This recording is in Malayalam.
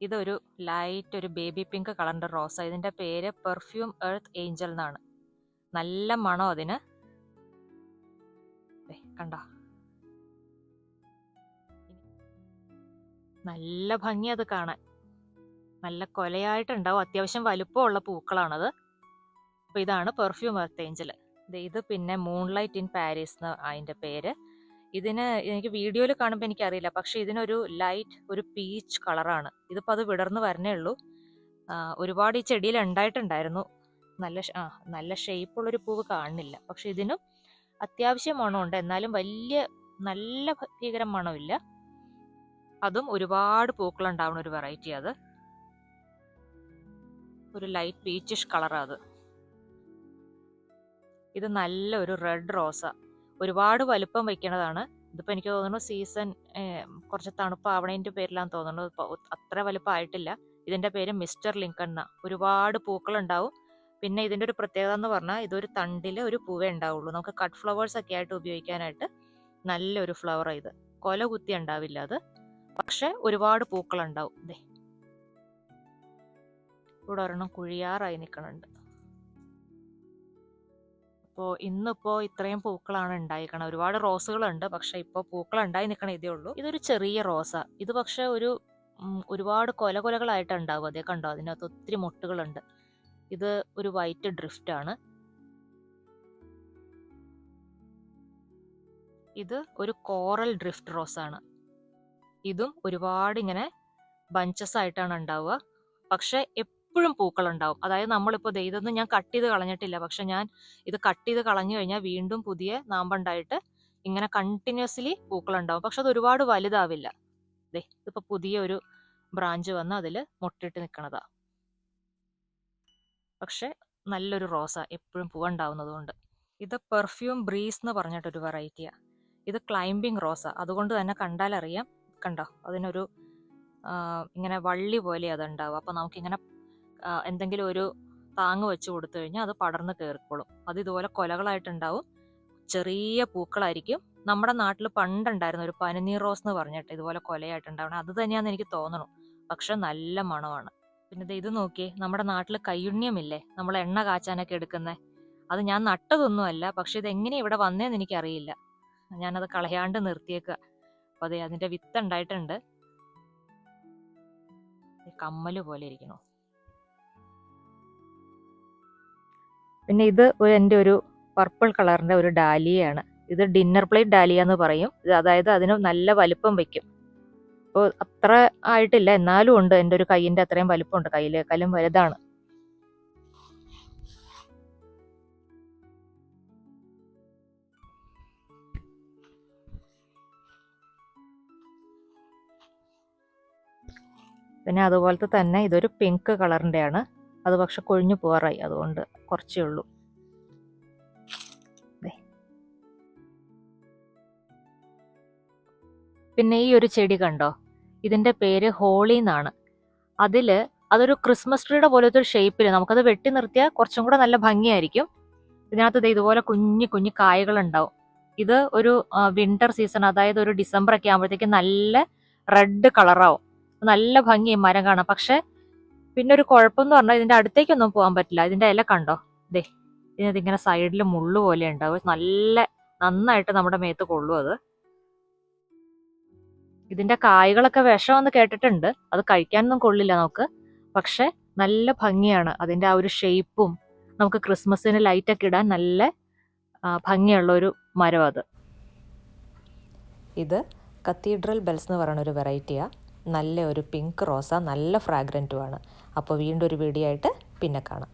ഇതൊരു ലൈറ്റ് ഒരു ബേബി പിങ്ക് കളറിൻ്റെ റോസ. ഇതിൻ്റെ പേര് പെർഫ്യൂം എർത്ത് ഏഞ്ചൽ എന്നാണ്. നല്ല മണം അതിന്. കണ്ടോ, നല്ല ഭംഗി അത് കാണാൻ. നല്ല കൊലയായിട്ടുണ്ടാവും. അത്യാവശ്യം വലുപ്പമുള്ള പൂക്കളാണത്. അപ്പോൾ ഇതാണ് പെർഫ്യൂം എർത്ത് ഏഞ്ചൽ. ഇത് പിന്നെ മൂൺലൈറ്റ് ഇൻ പാരീസ് എന്ന് അതിൻ്റെ പേര്. ഇതിന് എനിക്ക് വീഡിയോയിൽ കാണുമ്പോൾ എനിക്കറിയില്ല, പക്ഷെ ഇതിനൊരു ലൈറ്റ് ഒരു പീച്ച് കളറാണ്. ഇതിപ്പോൾ അത് വിടർന്ന് വരണേ ഉള്ളൂ. ഒരുപാട് ഈ ചെടിയിൽ ഉണ്ടായിട്ടുണ്ടായിരുന്നു. നല്ല ഷേപ്പുള്ളൊരു പൂവ് കാണുന്നില്ല. പക്ഷെ ഇതിനും അത്യാവശ്യം മണമുണ്ട്. എന്നാലും നല്ല ഭീകരം മണമില്ല. അതും ഒരുപാട് പൂക്കളുണ്ടാവുന്ന ഒരു വെറൈറ്റി. അത് ഒരു ലൈറ്റ് പീച്ചിഷ് കളറാണ് അത്. ഇത് നല്ല ഒരു റെഡ് റോസ. ഒരുപാട് വലുപ്പം വയ്ക്കണതാണ്. ഇതിപ്പോൾ എനിക്ക് തോന്നുന്നു സീസൺ കുറച്ച് തണുപ്പാവണതിൻ്റെ പേരിലാന്ന് തോന്നുന്നു. അത്ര വലുപ്പമായിട്ടില്ല. ഇതിൻ്റെ പേര് മിസ്റ്റർ ലിങ്കൺ എന്നാ. ഒരുപാട് പൂക്കളുണ്ടാവും. പിന്നെ ഇതിൻ്റെ ഒരു പ്രത്യേകത എന്ന് പറഞ്ഞാൽ ഇതൊരു തണ്ടിൽ ഒരു പൂവേ ഉണ്ടാവുള്ളൂ. നമുക്ക് കട്ട് ഫ്ലവേഴ്സ് ഒക്കെ ആയിട്ട് ഉപയോഗിക്കാനായിട്ട് നല്ലൊരു ഫ്ലവറാണ് ഇത്. കൊല കുത്തി ഉണ്ടാവില്ല അത്, പക്ഷെ ഒരുപാട് പൂക്കളുണ്ടാവും. ഇവിടെ ഒരെണ്ണം കുഴിയാറായി നിൽക്കണുണ്ട്. അപ്പോൾ ഇന്നിപ്പോൾ ഇത്രയും പൂക്കളാണ് ഉണ്ടായിക്കണം. ഒരുപാട് റോസുകളുണ്ട്, പക്ഷെ ഇപ്പോൾ പൂക്കൾ ഉണ്ടായി നിൽക്കണ ഇതേ ഉള്ളൂ. ഇതൊരു ചെറിയ റോസ. ഇത് പക്ഷെ ഒരുപാട് കൊലകളായിട്ട് ഉണ്ടാവും. അതേ കണ്ടോ, അതിനകത്ത് ഒത്തിരി മുട്ടുകളുണ്ട്. ഇത് ഒരു വൈറ്റ് ഡ്രിഫ്റ്റ് ആണ്. ഇത് ഒരു കോറൽ ഡ്രിഫ്റ്റ് റോസാണ്. ഇതും ഒരുപാട് ഇങ്ങനെ ബഞ്ചസ് ആയിട്ടാണ് ഉണ്ടാവുക. പക്ഷെ എപ്പോഴും പൂക്കളുണ്ടാവും. അതായത് നമ്മളിപ്പോൾ ഇതൊന്നും ഞാൻ കട്ട് ചെയ്ത് കളഞ്ഞിട്ടില്ല, പക്ഷെ ഞാൻ ഇത് കട്ട് ചെയ്ത് കളഞ്ഞു കഴിഞ്ഞാൽ വീണ്ടും പുതിയ നാമ്പുണ്ടായിട്ട് ഇങ്ങനെ കണ്ടിന്യൂസ്ലി പൂക്കളുണ്ടാവും. പക്ഷെ അത് ഒരുപാട് വലുതാവില്ല. ഇതിപ്പോൾ പുതിയ ഒരു ബ്രാഞ്ച് വന്ന് അതിൽ മുട്ടിട്ട് നിൽക്കണതാ. പക്ഷെ നല്ലൊരു റോസ, എപ്പോഴും പൂവുണ്ടാവുന്നത് കൊണ്ട്. ഇത് പെർഫ്യൂം ബ്രീസ് എന്ന് പറഞ്ഞിട്ടൊരു വെറൈറ്റിയാ. ഇത് ക്ലൈംബിംഗ് റോസ. അതുകൊണ്ട് തന്നെ കണ്ടാലറിയാം. കണ്ടോ, അതിനൊരു ഇങ്ങനെ വള്ളി പോലെ അതുണ്ടാവും. അപ്പോൾ നമുക്കിങ്ങനെ എന്തെങ്കിലും ഒരു താങ്ങ് വെച്ച് കൊടുത്തു കഴിഞ്ഞാൽ അത് പടർന്ന് കയറിക്കോളും. അത് ഇതുപോലെ കൊലകളായിട്ടുണ്ടാവും. ചെറിയ പൂക്കളായിരിക്കും. നമ്മുടെ നാട്ടിൽ പണ്ടുണ്ടായിരുന്ന ഒരു പനിനീർ റോസ് എന്ന് പറഞ്ഞിട്ട് ഇതുപോലെ കൊലയായിട്ടുണ്ടാവണം. അത് തന്നെയാണെന്ന് എനിക്ക് തോന്നണു. പക്ഷെ നല്ല മണമാണ്. പിന്നെ ഇത് നോക്കിയേ, നമ്മുടെ നാട്ടിൽ കയ്യുണ്യമില്ലേ, നമ്മൾ എണ്ണ കാച്ചാനൊക്കെ എടുക്കുന്നത്. അത് ഞാൻ നട്ടതൊന്നുമല്ല, പക്ഷെ ഇതെങ്ങനെ ഇവിടെ വന്നേന്ന് എനിക്കറിയില്ല. ഞാനത് കളയാണ്ട് നിർത്തിയേക്കുക. അപ്പോൾ അതിൻ്റെ വിത്ത് ഉണ്ടായിട്ടുണ്ട്. കമ്മല് പോലെ ഇരിക്കണോ. പിന്നെ ഇത് എൻ്റെ ഒരു പർപ്പിൾ കളറിൻ്റെ ഒരു ഡാലിയയാണ്. ഇത് ഡിന്നർ പ്ലേറ്റ് ഡാലിയ എന്ന് പറയും. അതായത് അതിന് നല്ല വലിപ്പം വയ്ക്കും. അപ്പോൾ അത്ര ആയിട്ടില്ല, എന്നാലും ഉണ്ട്. എൻ്റെ ഒരു കൈയിൻ്റെ അത്രയും വലിപ്പമുണ്ട്. കയ്യിലേക്കാളും വലുതാണ്. പിന്നെ അതുപോലത്തെ തന്നെ ഇതൊരു പിങ്ക് കളറിൻ്റെയാണ്. അത് പക്ഷെ കൊഴിഞ്ഞു പോറായി, അതുകൊണ്ട് കുറച്ചേ ഉള്ളൂ. പിന്നെ ഈ ഒരു ചെടി കണ്ടോ, ഇതിൻ്റെ പേര് ഹോളി എന്നാണ്. അതൊരു ക്രിസ്മസ് ട്രീയുടെ പോലത്തെ ഒരു ഷേപ്പിൽ നമുക്കത് വെട്ടി നിർത്തിയാൽ കുറച്ചും കൂടെ നല്ല ഭംഗിയായിരിക്കും. ഇതിനകത്ത് ഇതുപോലെ കുഞ്ഞു കായകളുണ്ടാവും. ഇത് ഒരു വിന്റർ സീസൺ, അതായത് ഒരു ഡിസംബർ ഒക്കെ ആകുമ്പോഴത്തേക്ക് നല്ല റെഡ് കളറാവും. നല്ല ഭംഗിയും മരം കാണാം. പക്ഷെ പിന്നെ ഒരു കുഴപ്പമെന്ന് പറഞ്ഞാൽ ഇതിൻ്റെ അടുത്തേക്കൊന്നും പോകാൻ പറ്റില്ല. ഇതിൻ്റെ ഇല കണ്ടോ, ഇതിങ്ങനെ സൈഡിൽ മുള്ളു പോലെ ഉണ്ടാവും. നന്നായിട്ട് നമ്മുടെ മേത്ത് കൊള്ളും അത്. ഇതിൻ്റെ കായ്കളൊക്കെ വിഷമെന്ന് കേട്ടിട്ടുണ്ട്. അത് കഴിക്കാനൊന്നും കൊള്ളില്ല നമുക്ക്. പക്ഷെ നല്ല ഭംഗിയാണ് അതിൻ്റെ ആ ഒരു ഷേപ്പും. നമുക്ക് ക്രിസ്മസിന് ലൈറ്റൊക്കെ ഇടാൻ നല്ല ഭംഗിയുള്ള ഒരു മരം അത്. ഇത് കത്തീഡ്രൽ ബെൽസ് എന്ന് പറയുന്ന ഒരു വെറൈറ്റിയാണ്. നല്ല ഒരു പിങ്ക് റോസ, നല്ല ഫ്രാഗ്രൻറ്റുമാണ്. അപ്പോൾ വീണ്ടും ഒരു വീഡിയോ ആയിട്ട് പിന്നെ കാണാം.